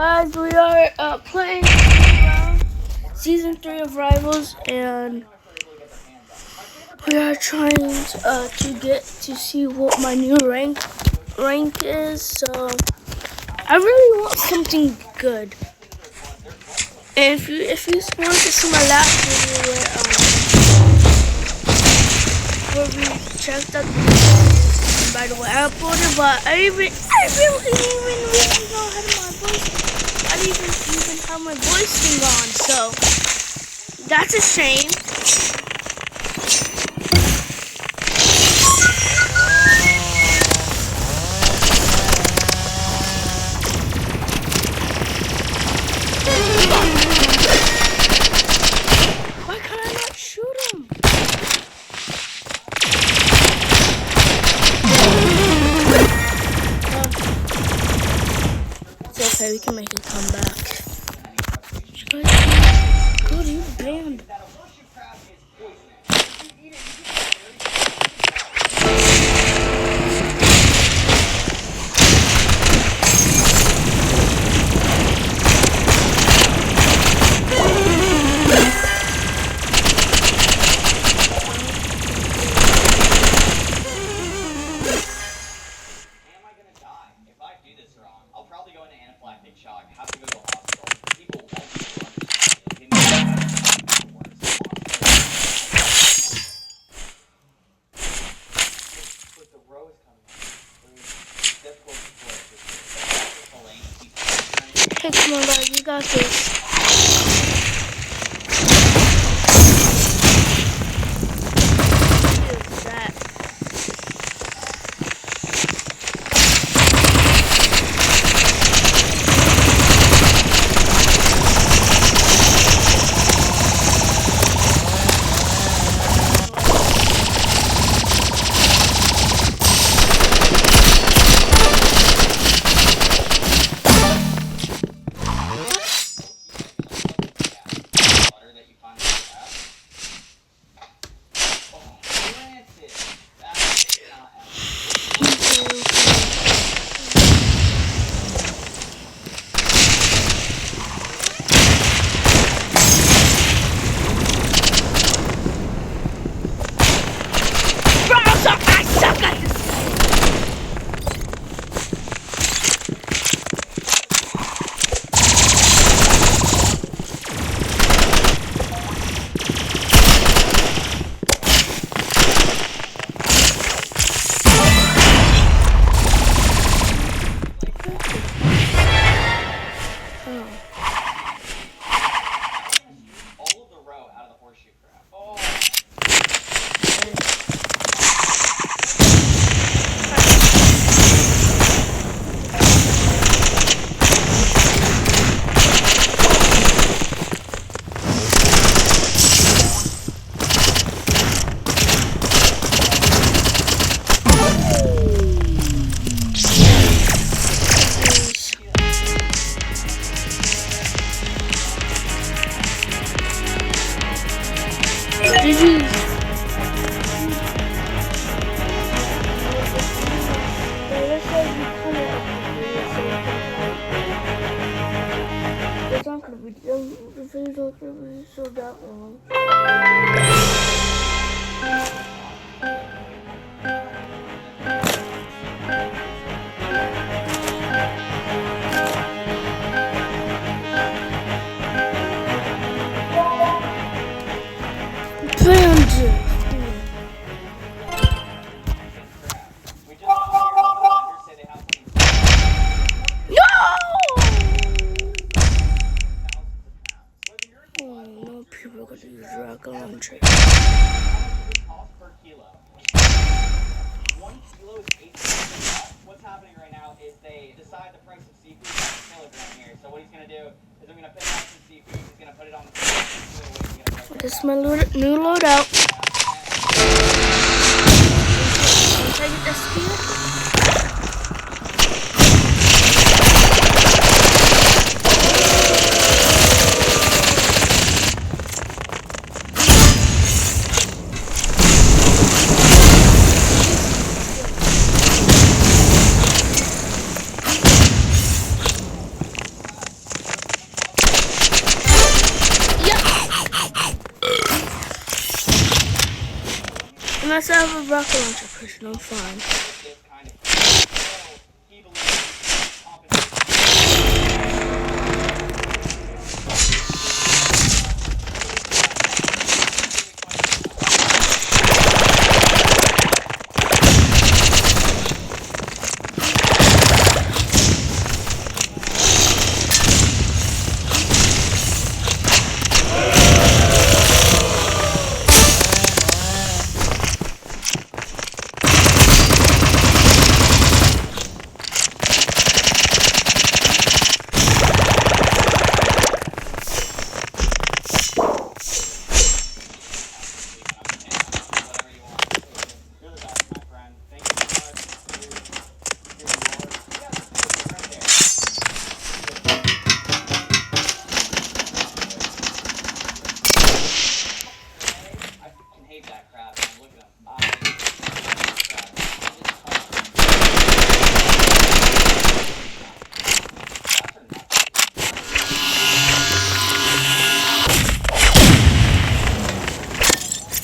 Guys, we are playing season 3 of Rivals, and we are trying to get to see what my new rank is. So I really want something good. And if you want to see my last video where we checked out the and by the way, I uploaded, but I really know how to my voice. I didn't even have my voice thing on, so that's a shame. Why can't I not shoot him? It's okay, we can make a comeback. Good, you banned. Hey, come on, guys, you got this. It's not gonna be done. The video's not gonna be so that long. People are gonna use rocket launcher. What's happening right now is they decide the price of seafood by the kilogram here. So what he's gonna do is I'm gonna pick up some seafood. He's gonna put it on the. This is my new loadout. Can I get this speed? Unless I have a rocket launcher person, I'm fine. this kind of so he believes he's compensating.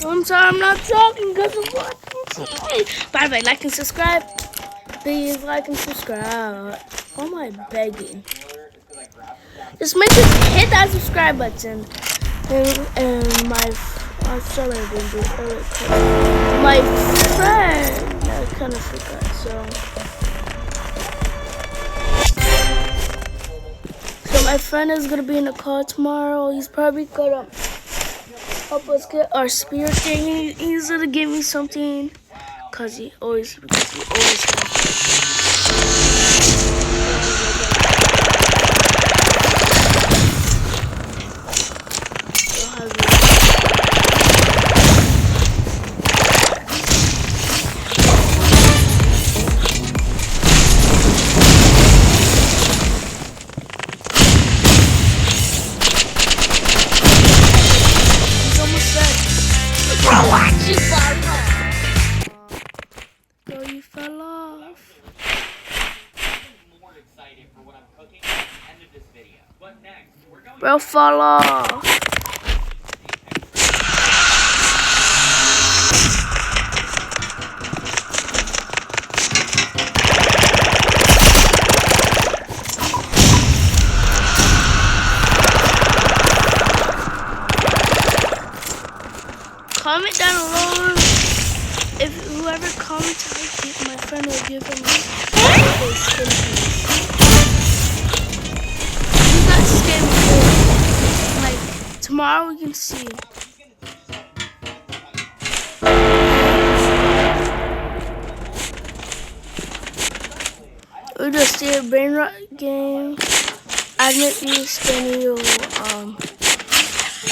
I'm sorry, I'm not talking because I'm watching TV. By the way, like and subscribe. Please like and subscribe. Why am I begging? Just make sure to hit that subscribe button. And my, I'm sorry I didn't do it earlier. My friend, I kind of forgot, so my friend is going to be in the car tomorrow. He's probably going to help us get our spirit thing. He's going to give me something because he always you fell off. More excited for what I'm cooking at the end of this video. But next, we're going Bro, fall off. Comment down below if whoever comments, my friend will give him a skin piece. He's not skin piece. Like tomorrow we can see. We'll just see a brain rot game. Admit me, Skinny will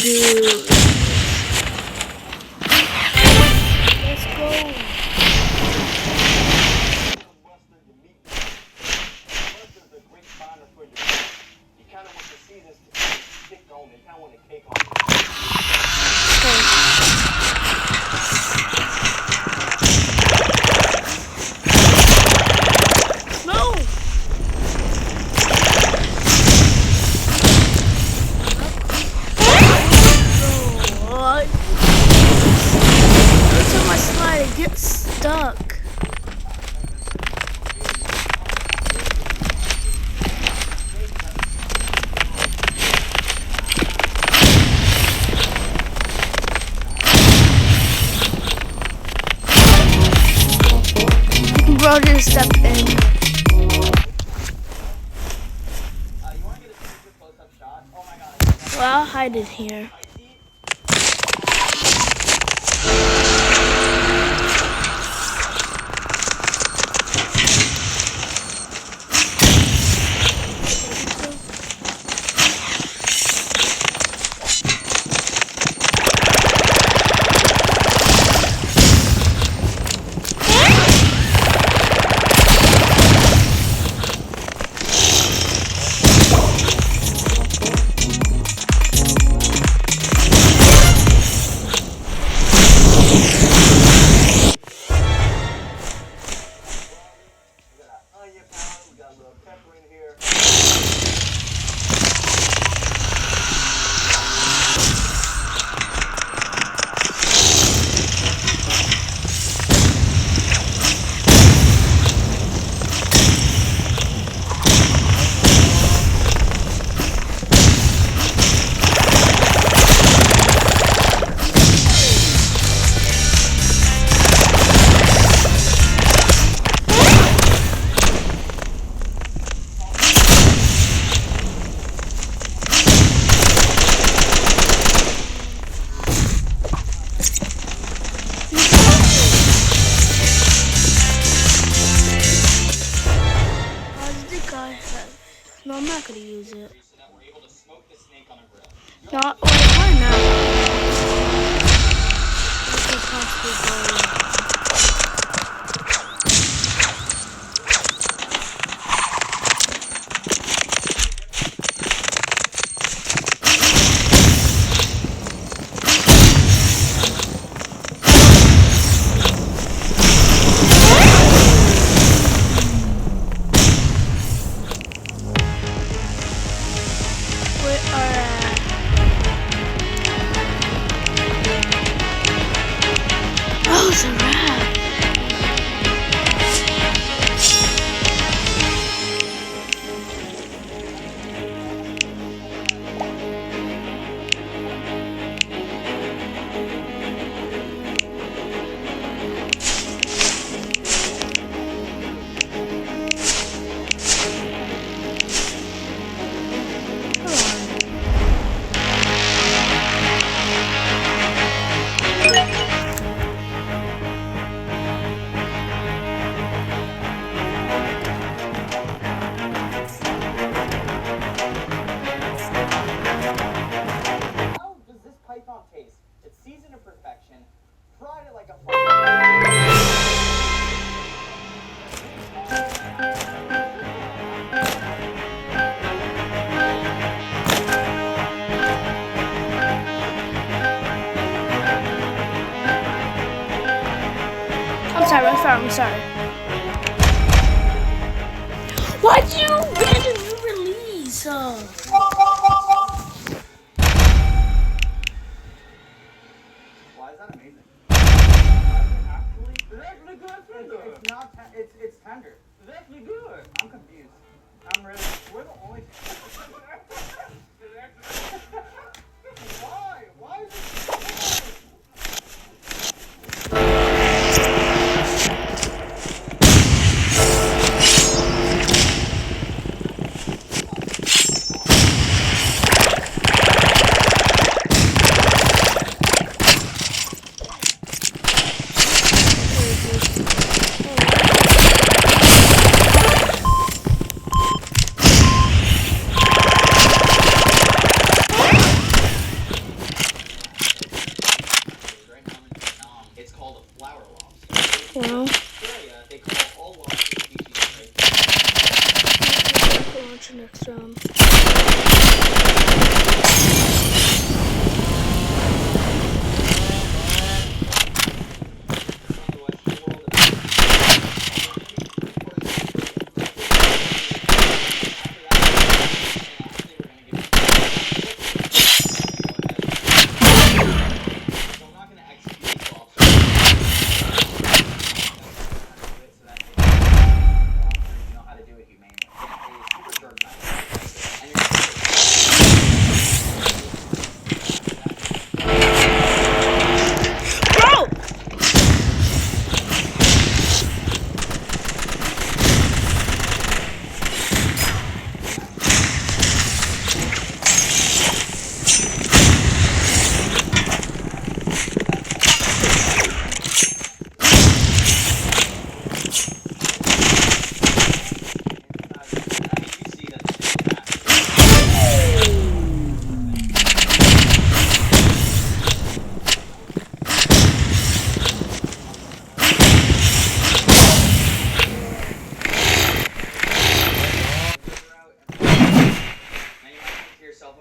do. Let's go. Get stuck. Bro just stepped in. you want to get a super close-up shot? Oh my god. Well, I'll hide it here. not what I want now. I could possibly go. Oh, it's a rat. How does this python taste? It's seasoned to perfection, fried it like a I'm sorry. Why'd you get a new release? Why is that amazing? Actually, it's actually good. It's not. It's tender. It's actually good. I'm confused. I'm really. We're the only. Why? Why is it? It's called a flower lobster. Well, In Australia, they call all lobster species launch next round.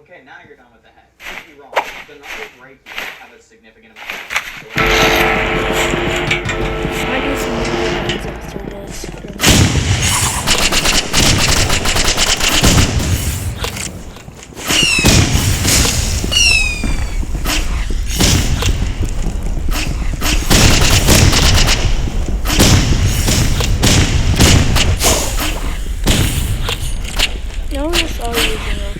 Okay, now you're done with the head. Don't be wrong. The knuckles right here have a significant amount of I do some more ones after this. No, we're just all using it.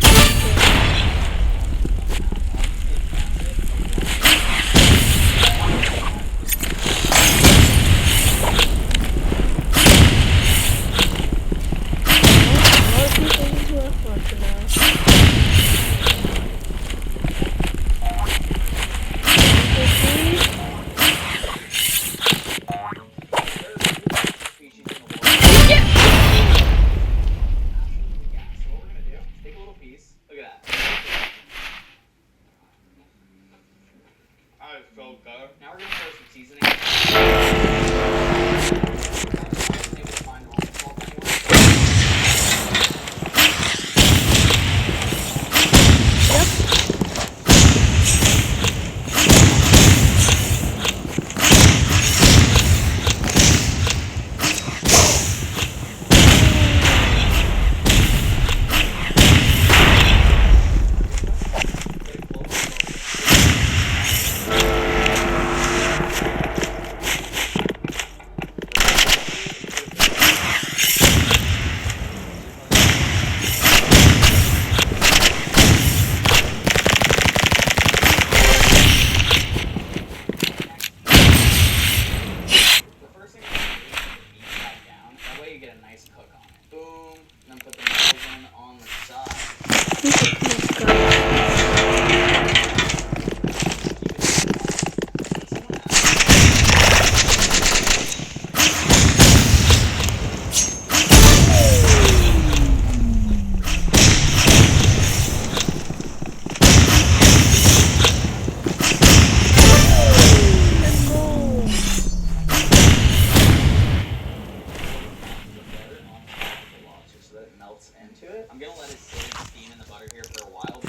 So that it melts into it. I'm gonna let it sit and steam in the butter here for a while.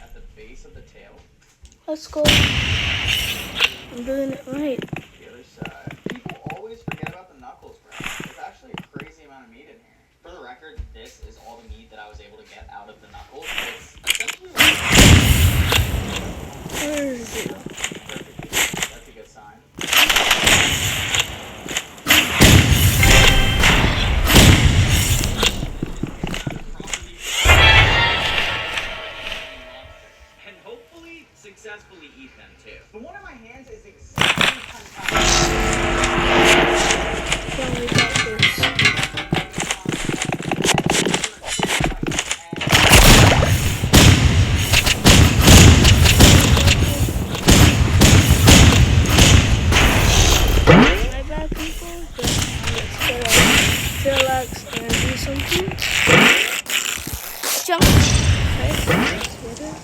At the base of the tail. Let's go. I'm doing it right. The other side. People always forget about the knuckles, bro. There's actually a crazy amount of meat in here. For the record, this is all the meat that I was able to get out of the knuckles. It's essentially like... Where is it? That's a good sign. And hopefully successfully eat them too. The one in my hands is exactly 10 times. Yeah, we got this. My bad, people. Let's get a relax and do something. Jump. Okay, let's get it.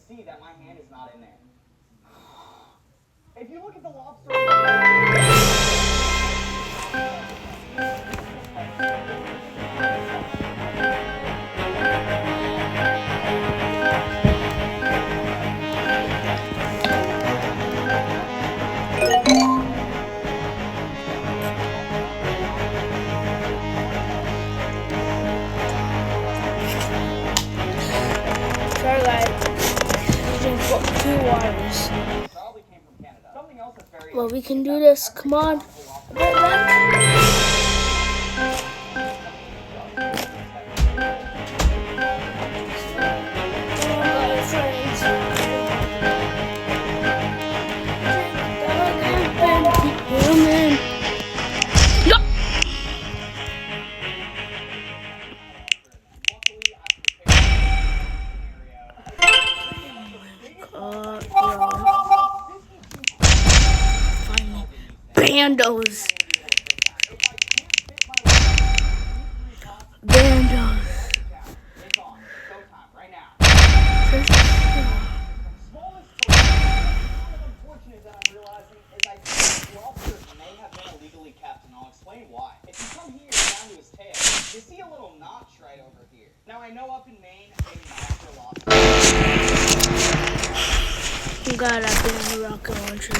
See that my hand is not in there. If you look at the lobster... Sorry, guys. Using 2 wires. Probably came from Canada. Something else that's very... Well, we can do this. Come on. A bit back. Bandos. Bandos. It's on. Go time. Right now. Smallest kind of unfortunate that I'm realizing is I think lobsters may have been illegally kept, and I'll explain why. If you come here down to his tail, you see a little notch right over here. Now I know up in Maine, they notch for lobsters. Oh God, I've been in a rocket launcher.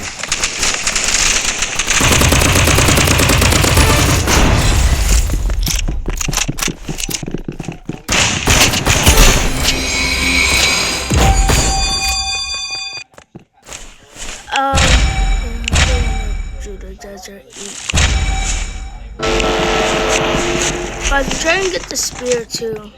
Do the desert eat. Guys, I'm trying to get the spear too.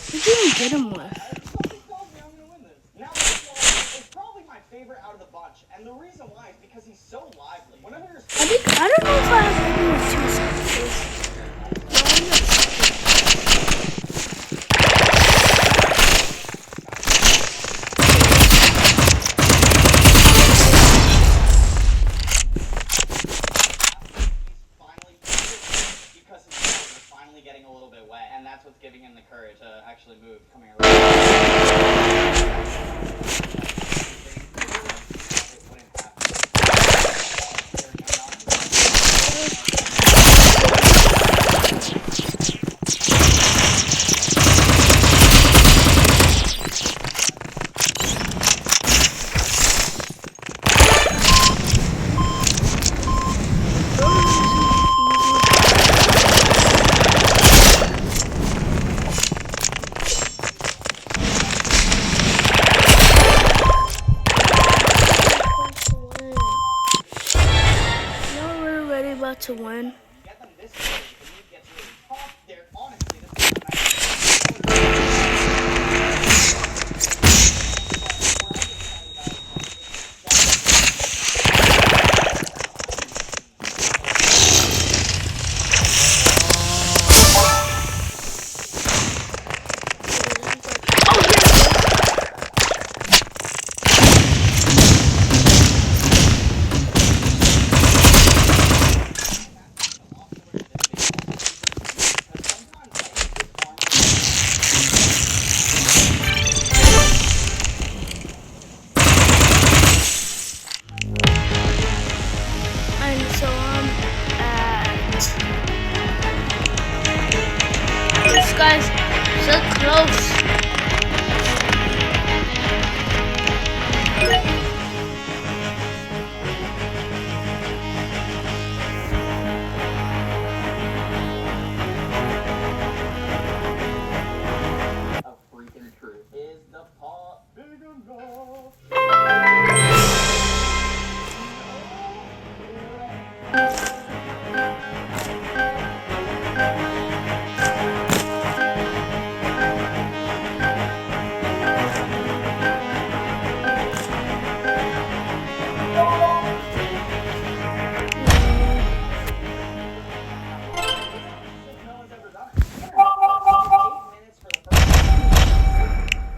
What did you get him with? It's probably my favorite out of the bunch, and the reason why is because he's so lively. Whenever you're I don't know if I have 2 seconds. about to win. Get them this way, the meat gets really tough. They're honestly, this is And so I'm at this guy's so close. a freaking truth. Is the pot big enough? No one's ever done it. 8 minutes for the first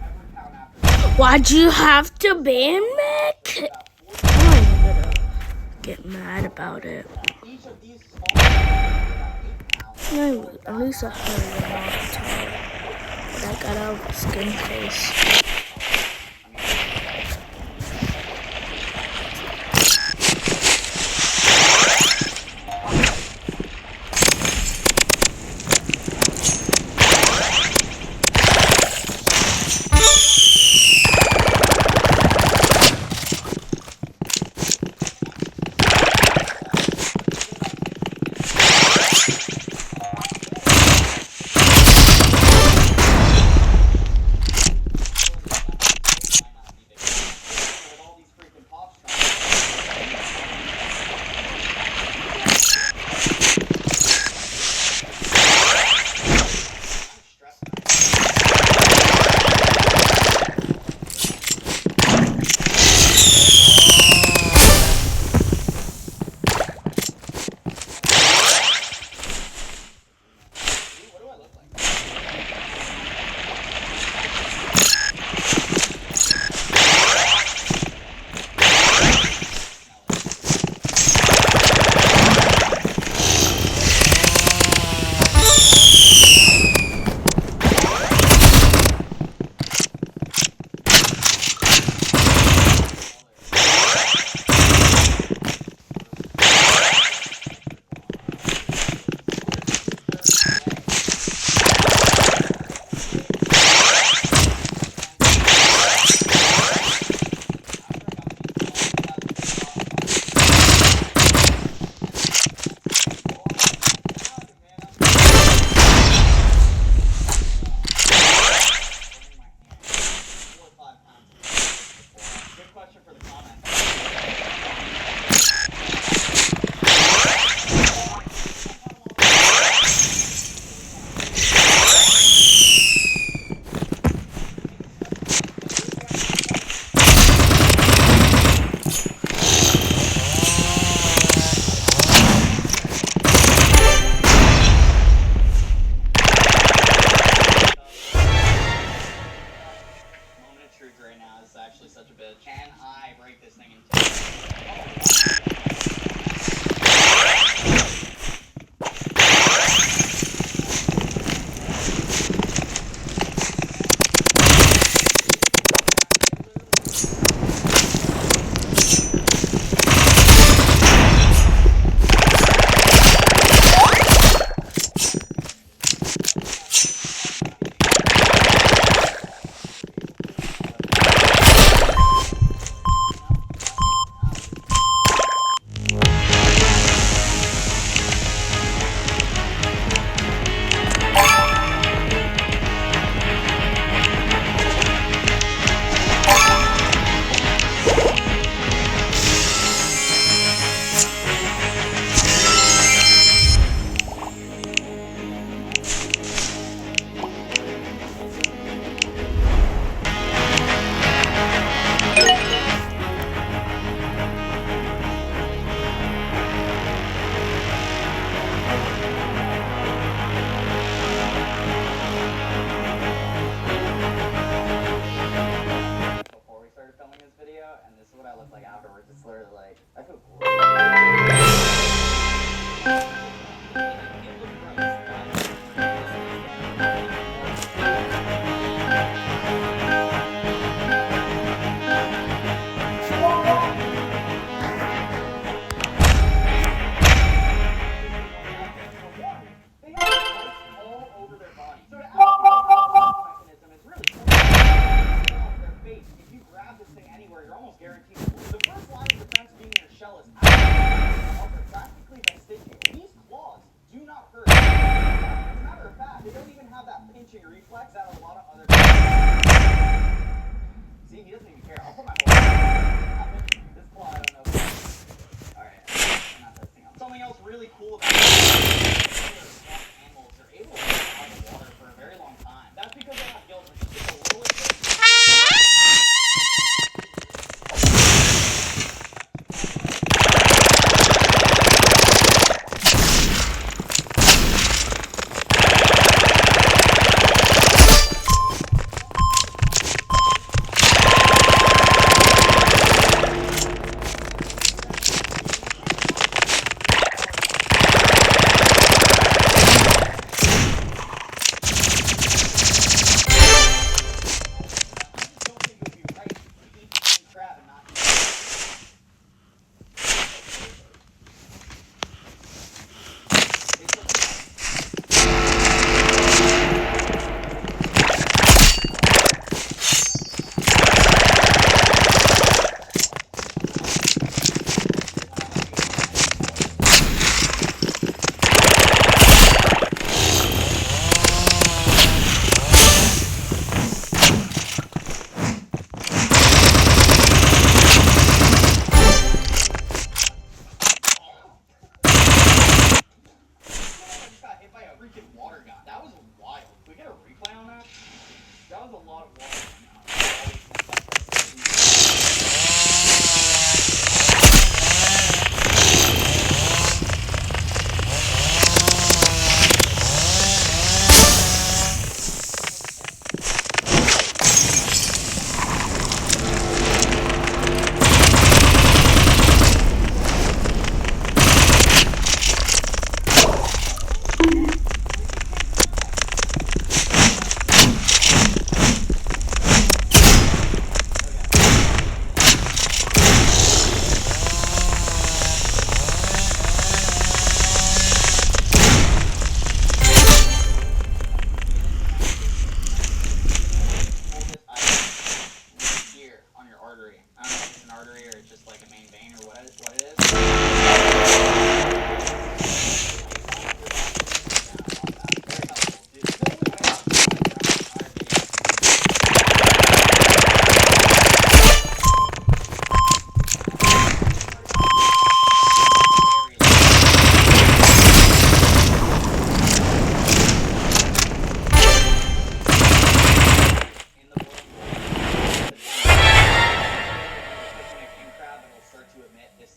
every count after. Why'd you have to ban Mick? I'm gonna get mad about it. Each of these small about 8 pounds. No, at least I heard it all the time. But I got out of skin face. With all these freaking pops I'm stressed. What do I look like? Good question for the comments. Moment of truth right now. This is actually such a bitch. Can I break this thing in look like afterwards. It's literally like, I feel great. They have lights all over their body. So to activate this mechanism is really cool. Their face. If you grab this thing anywhere, you're almost guaranteed to lose. The first line of defense being your shell is they're practically by stitching. These claws do not hurt. As a matter of fact, they don't even have that pinching reflex that a lot of other See, he doesn't even care. I'll put my whole this claw, I don't know. Alright, I'm not testing out. Something else really cool about animals, they're able to live out of the water for a very long time. That's because they have gills, which is just a little bit. Water gun. That was wild. Can we get a replay on that? That was a lot of water. Artery. I don't know if it's an artery or it's just like a main vein or what it start to emit this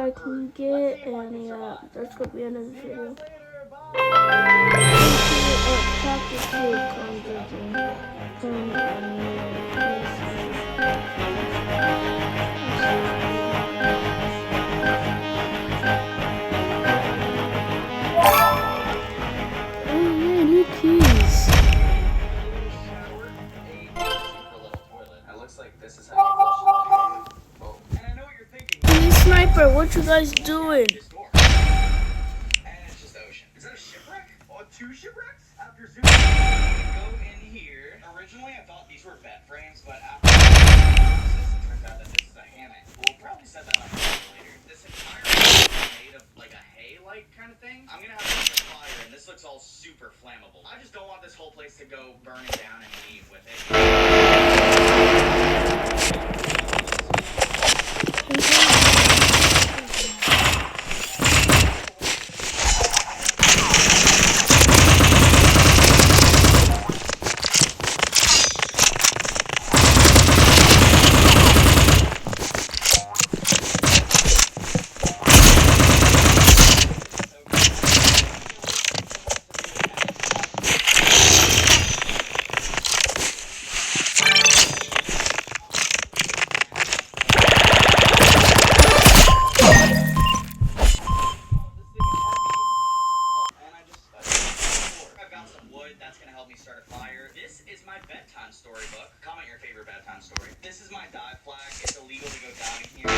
I can get, and yeah, that's gonna be the end of the video. Chapter 2 comes oh yeah, new keys. Hey Sniper, what you guys doing? And it's just ocean. Is that a shipwreck? Oh, 2 shipwrecks? After zooming go in here. Originally, I thought these were bed frames, but after it turns out that this is a hammock. We'll probably set that up later. This entire thing is made of like a hay-like kind of thing. I'm gonna have to make a fire, and this looks all super flammable. I just don't want this whole place to go burning down and leave with it. Storybook. Comment your favorite bedtime story. This is my dive flag. It's illegal to go diving here.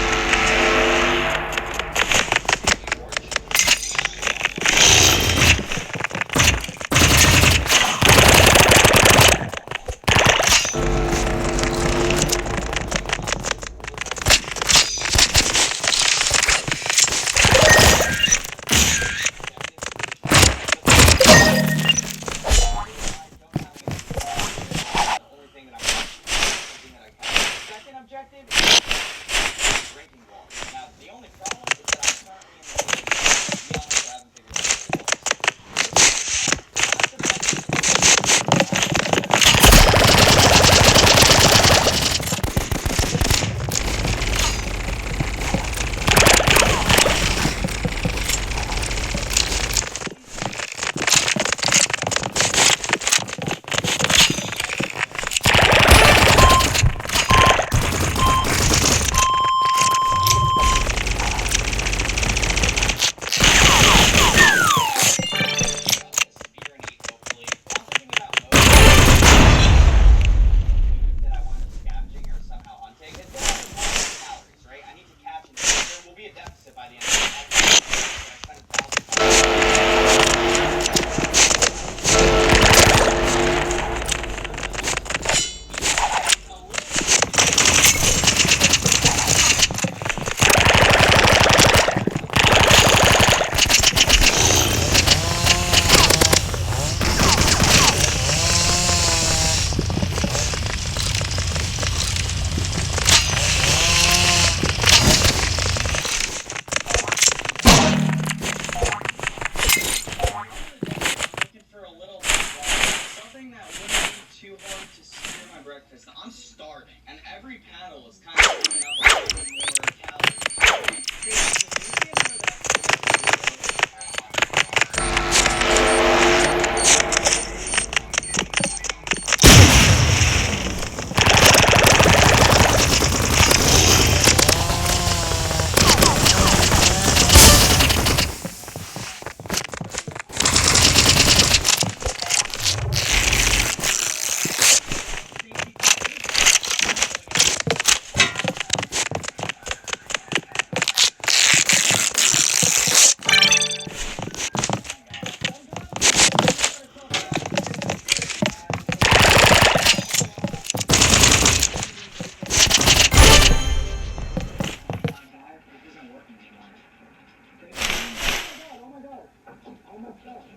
I'm starving, and every paddle is kind of taking up a little bit more calories.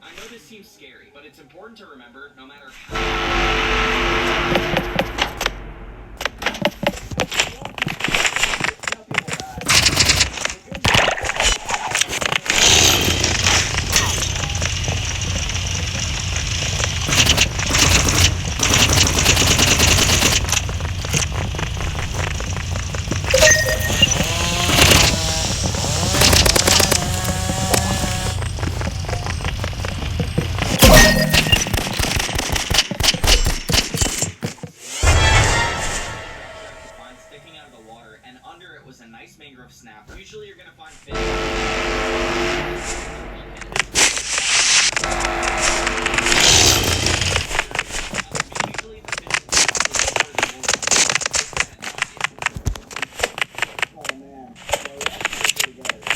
I know this seems scary, but it's important to remember no matter how mangrove snapper. Usually you're gonna find fish. Usually the fish Oh man. Yeah, that's pretty good.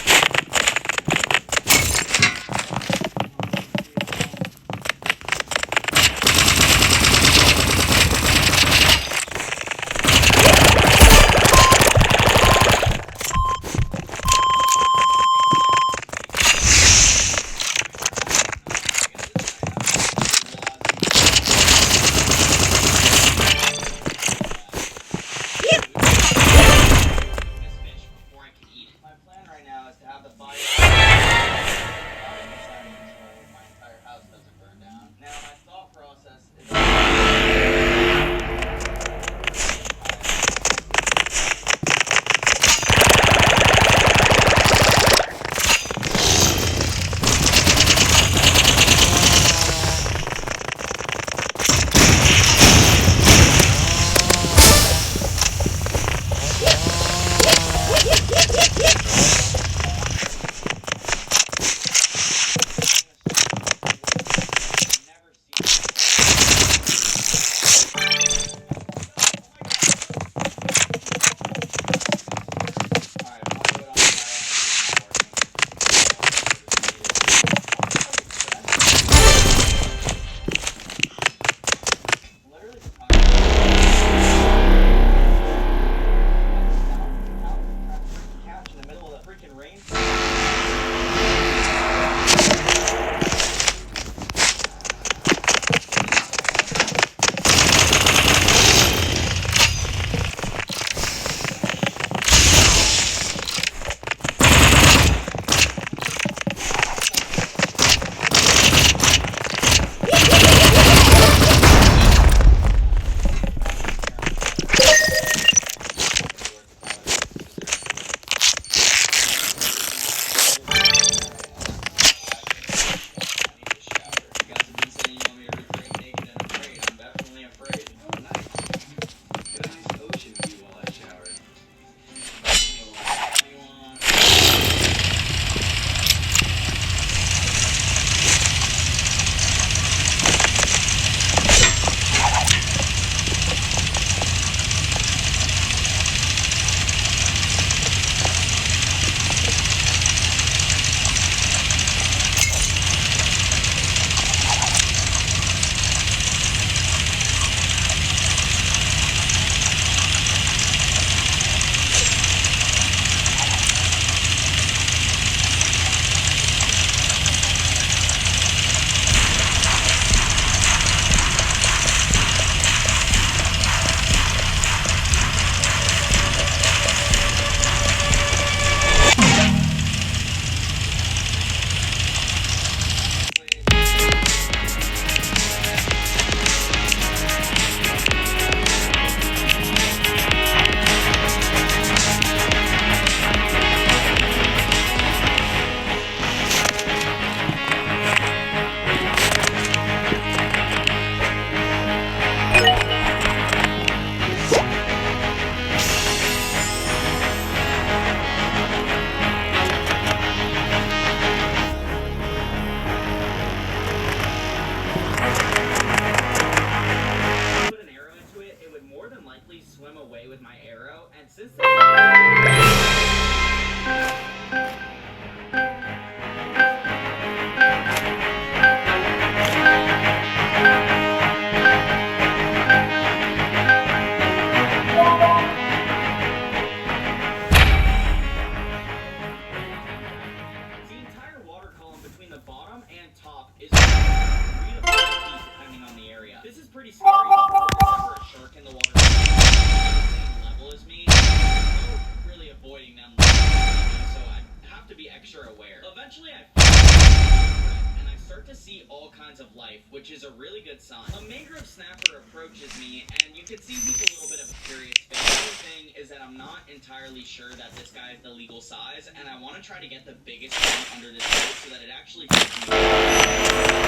which is a really good sign. A mangrove snapper approaches me, and you can see he's a little bit of a curious face. The only thing is that I'm not entirely sure that this guy is the legal size, and I want to try to get the biggest one under this boat so that it actually fits me.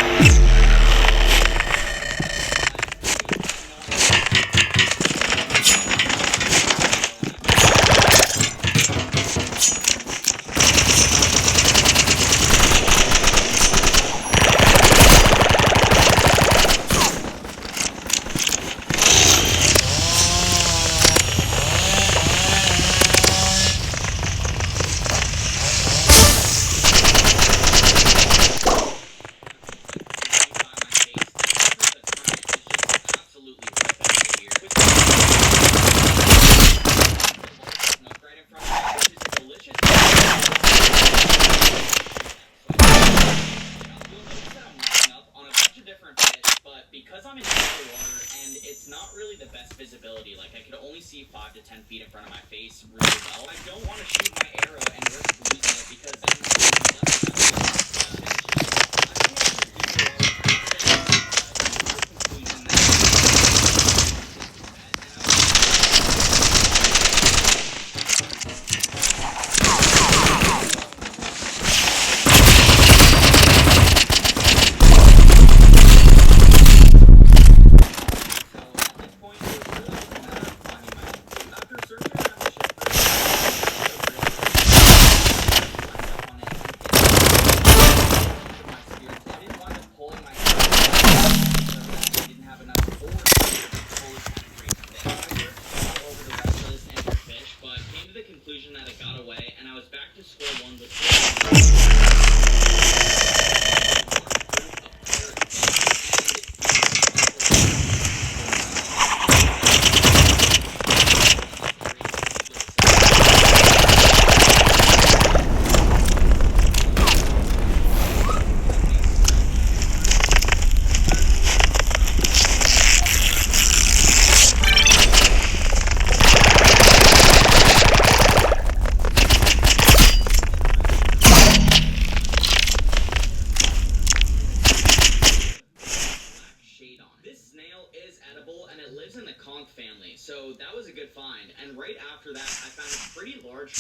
see 5 to 10 feet in front of my face really well. I don't want to shoot my arrow and risk losing it because then that it got away, and I was back to square one with family, so that was a good find. And right after that, I found a pretty large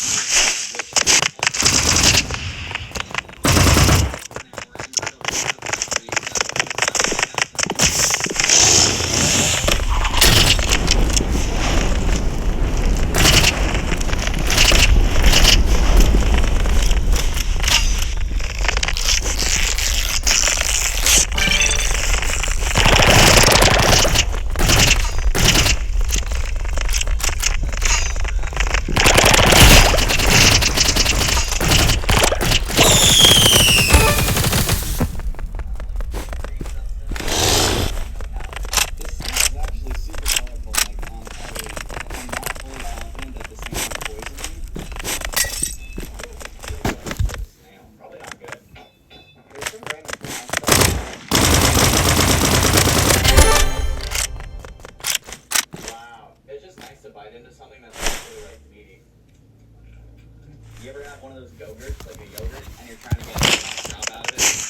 You ever have one of those Go-Gurts, like a yogurt, and you're trying to get a chop out of it?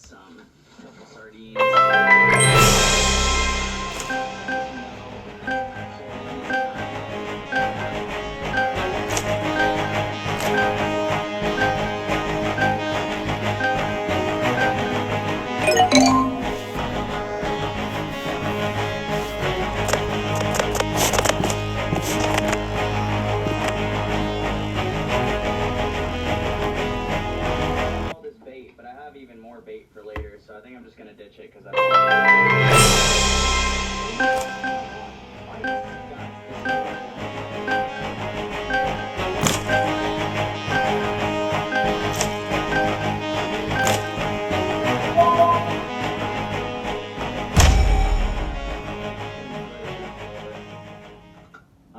some couple sardines. All this bait, but I have even more bait for later, so I think I'm just gonna ditch it because I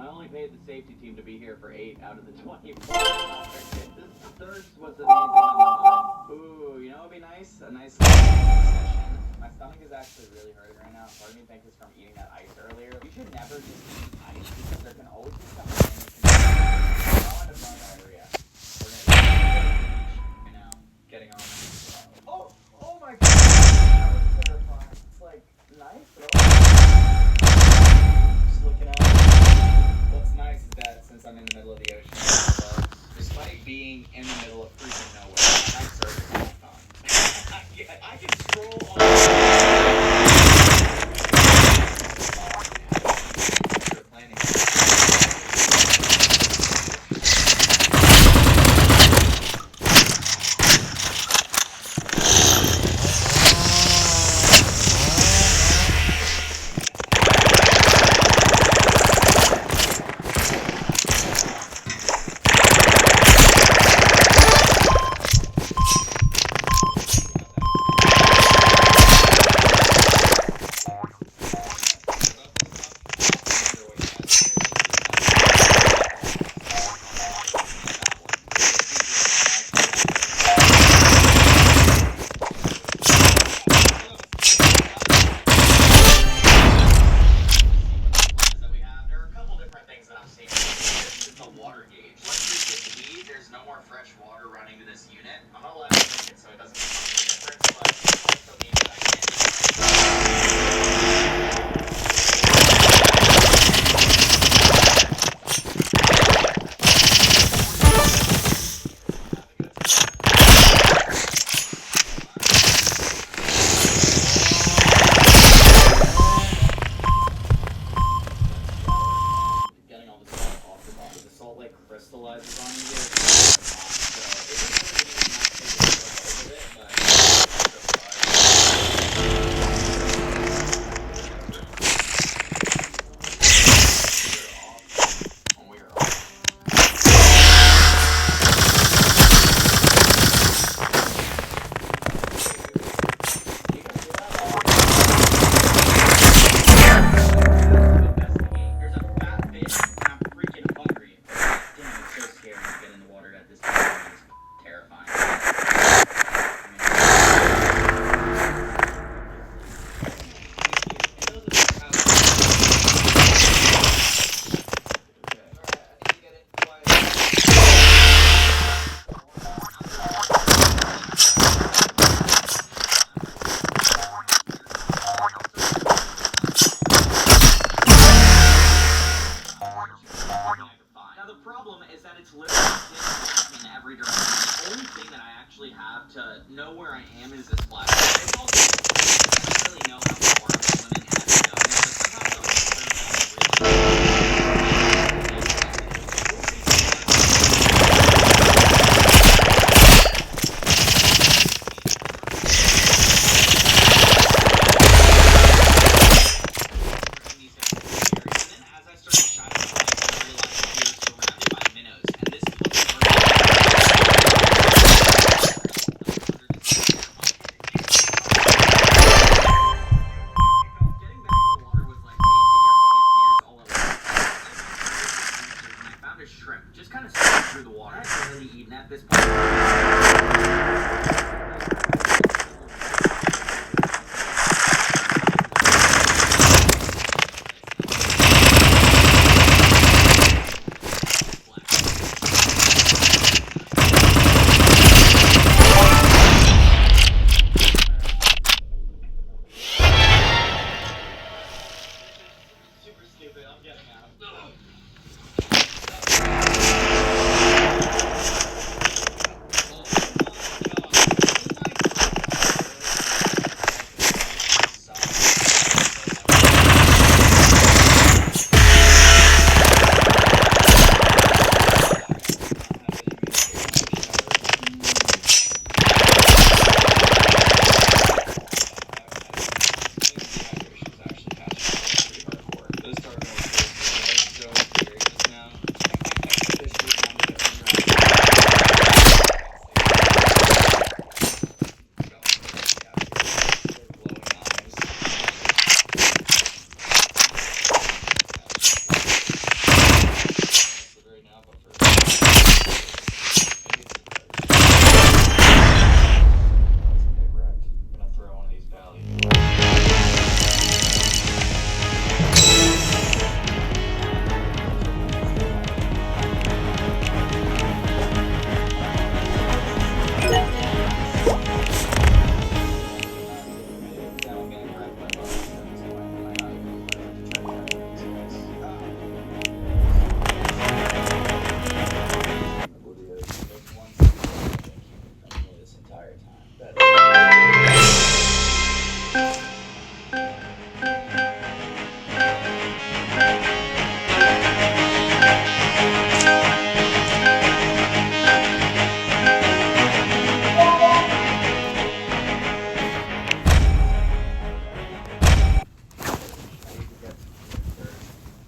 only paid the safety team to be here for 8 out of the 24. This thirst was the main thing on my mind. Ooh, you know what would be nice? A nice session. My stomach is actually really hurting right now. Part of me thinks it's from eating that ice earlier. You should never just eat ice because there can always be something